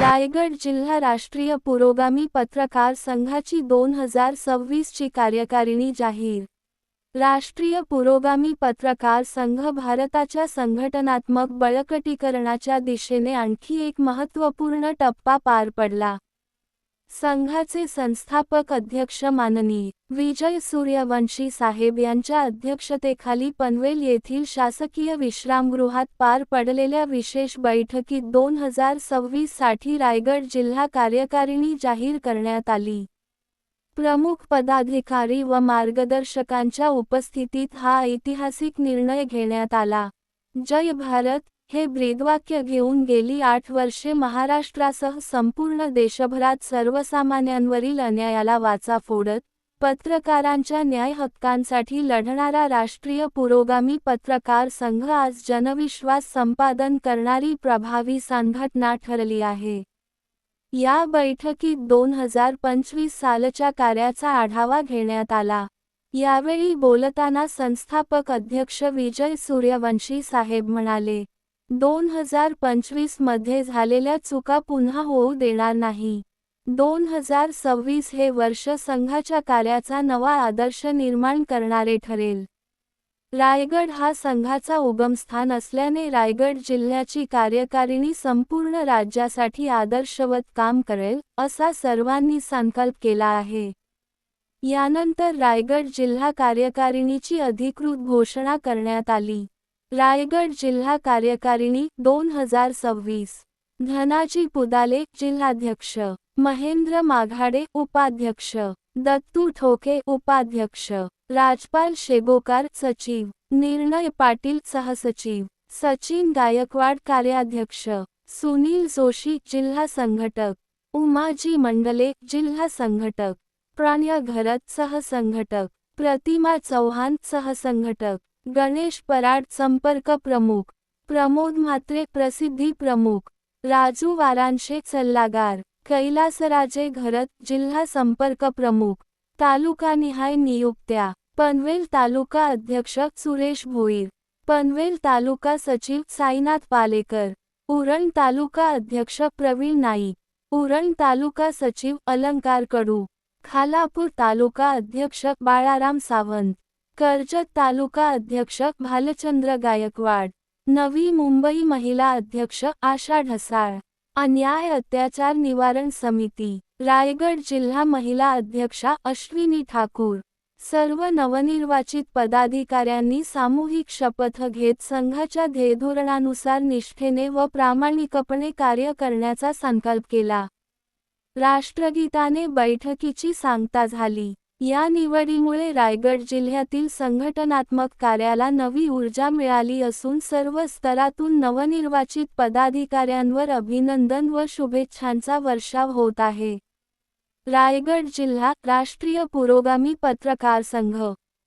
रायगड जिल्हा राष्ट्रीय पुरोगामी पत्रकार संघाची 2026 ची कार्यकारिणी जाहीर। राष्ट्रीय पुरोगामी पत्रकार संघ भारताच्या संघटनात्मक बळकटीकरणाच्या दिशेने आणखी एक महत्त्वपूर्ण टप्पा पार पडला। संघाचे संस्थापक अध्यक्ष माननीय विजय सूर्यवंशी साहेब यांच्या अध्यक्षतेखाली पनवेल येथील शासकीय विश्रामगृहात पार पडलेल्या विशेष बैठकीत 2026 साठी रायगड जिल्हा कार्यकारिणी जाहीर करण्यात आली। प्रमुख पदाधिकारी व मार्गदर्शकांच्या उपस्थितीत हा ऐतिहासिक निर्णय घेण्यात आला। जय भारत हे ब्रीदवाक्य घेऊन गेली 8 वर्षे महाराष्ट्रासह संपूर्ण देशभरात सर्वसामान्यांवरील अन्यायाला वाचा फोडत पत्रकारांच्या न्याय हक्कांसाठी लढणारा राष्ट्रीय पुरोगामी पत्रकार संघ आज जनविश्वास संपादन करणारी प्रभावी संघटना ठरली आहे। या बैठकीत 2025 सालच्या कार्याचा आढावा घेण्यात आला। यावेळी बोलताना संस्थापक अध्यक्ष विजय सूर्यवंशी साहेब म्हणाले, 2025 मध्ये झालेल्या चुका पुन्हा होऊ देणार नाही। 2026 हे वर्ष संघाच्या कार्याचा नवा आदर्श निर्माण करणारे ठरेल। रायगड हा संघाचा उगमस्थान असल्याने रायगड जिल्ह्याची कार्यकारिणी संपूर्ण राज्यासाठी आदर्शवत काम करेल, असा सर्वांनी संकल्प केला आहे। यानंतर रायगड जिल्हा कार्यकारिणीची अधिकृत घोषणा करण्यात आली। रायगड जिल्हा कार्यकारिणी 2026। धनाजी पुदाले जिल्हाध्यक्ष, महेंद्र माघाडे उपाध्यक्ष, दत्तू ठोके उपाध्यक्ष, राजपाल शेगोकार सचिव, निर्णय पाटील सहसचिव, सचिन गायकवाड कार्याध्यक्ष, सुनील जोशी जिल्हा संघटक, उमाजी मंडले जिल्हा संघटक, प्राण्या घरत सहसंघटक, प्रतिमा चौहान सहसंघटक, गणेश पराड संपर्क प्रमुख, प्रमोद म्हात्रे प्रसिद्धी प्रमुख, राजू वारांशे सल्लागार, कैलासराजे घरत जिल्हा संपर्क प्रमुख, तालुकानिहाय नियुक्त्या, पनवेल तालुका अध्यक्ष सुरेश भोईर, पनवेल तालुका सचिव साईनाथ पालेकर, उरण तालुका अध्यक्ष प्रवीण नाईक, उरण तालुका सचिव अलंकार कडू, खालापूर तालुका अध्यक्ष बाळाराम सावंत, कर्जत तालुका अध्यक्ष भालचंद्र गायकवाड, नवी मुंबई महिला अध्यक्ष आशा ढसाळ, अन्याय अत्याचार निवारण समिती, रायगड जिल्हा महिला अध्यक्षा अश्विनी ठाकूर। सर्व नवनिर्वाचित पदाधिकाऱ्यांनी सामूहिक शपथ घेत संघाच्या ध्येयधोरणानुसार निष्ठेने व प्रामाणिकपणे कार्य करण्याचा संकल्प केला। राष्ट्रगीताने बैठकीची सांगता झाली। या निवडीमुळे रायगड जिल्ह्यातील संघटनात्मक कार्याला नवी ऊर्जा मिळाली असून सर्व स्तरातून नवनिर्वाचित पदाधिकाऱ्यांवर अभिनंदन व शुभेच्छांचा वर्षाव होत आहे। रायगड जिल्हा राष्ट्रीय पुरोगामी पत्रकार संघ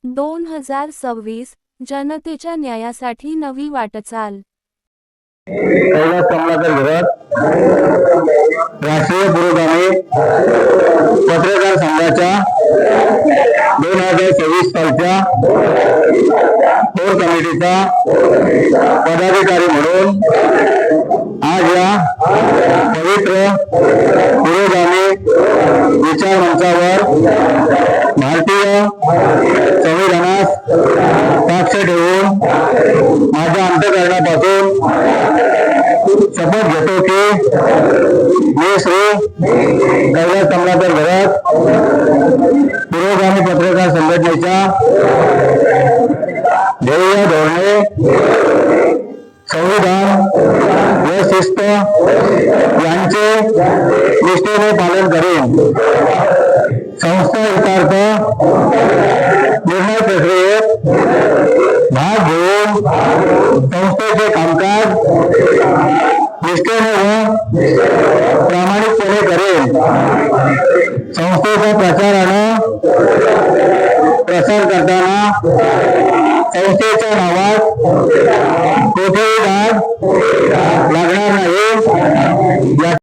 2026 जनतेच्या न्यायासाठी नवी वाटचाल। कैलास कमलाकर घरत राष्ट्रीय पुरोगामी पत्रकार संघाच्या 2026 सालच्या कोर कमिटीचा पदाधिकारी म्हणून आज या पवित्र पुरोगामी विचार मंचावर भारतीय संविधानास साक्ष ठेवून माझ्या अंतःकरणापासून शपथ घेतो की मी श्री कैलास कमलाकर घरत पुरोगामी पत्रकार संघटनेच्या ध्येय धोरणे, संविधान व शिस्त यांचे निष्ठेने पालन करेन। संस्था हितार्थ निर्णय प्रक्रियेत भाग घेऊन संस्थेचे कामकाज निष्ठेने व प्रामाणिकपणे करेन। संस्थेचा प्रसार करताना संस्थेच्या नावात कोठेही डाग लागणार नाही।